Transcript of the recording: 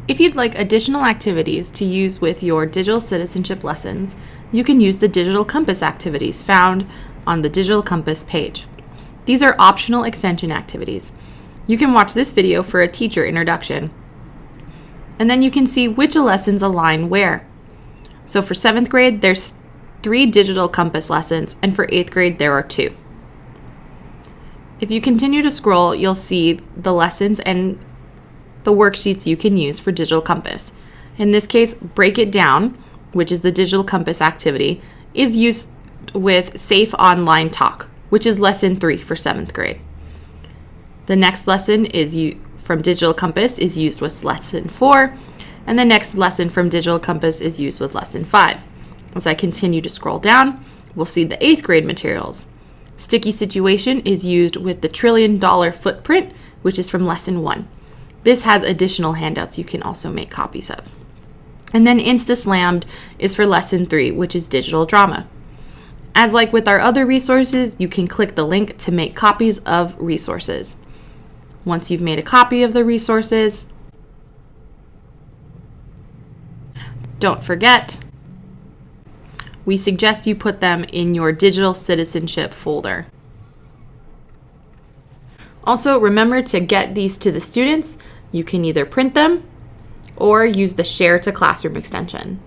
If you'd like additional activities to use with your digital citizenship lessons, you can use the Digital Compass activities found on the Digital Compass page. These are optional extension activities. You can watch this video for a teacher introduction, and then you can see which lessons align where. So for 7th grade, there's 3 Digital Compass lessons, and for 8th grade, there are 2. If you continue to scroll, you'll see the lessons and the worksheets you can use for Digital Compass. In this case, Break It Down, which is the Digital Compass activity, is used with Safe Online Talk, which is lesson 3 for 7th grade. The next lesson from Digital Compass is used with lesson 4, and the next lesson from Digital Compass is used with lesson 5. As I continue to scroll down, we'll see the 8th grade materials. Sticky Situation is used with the $1 trillion footprint, which is from lesson 1. This has additional handouts you can also make copies of. And then InstaSlammed is for lesson 3, which is digital drama. As like with our other resources, you can click the link to make copies of resources. Once you've made a copy of the resources, don't forget, we suggest you put them in your digital citizenship folder. Also, remember to get these to the students. You can either print them or use the Share to Classroom extension.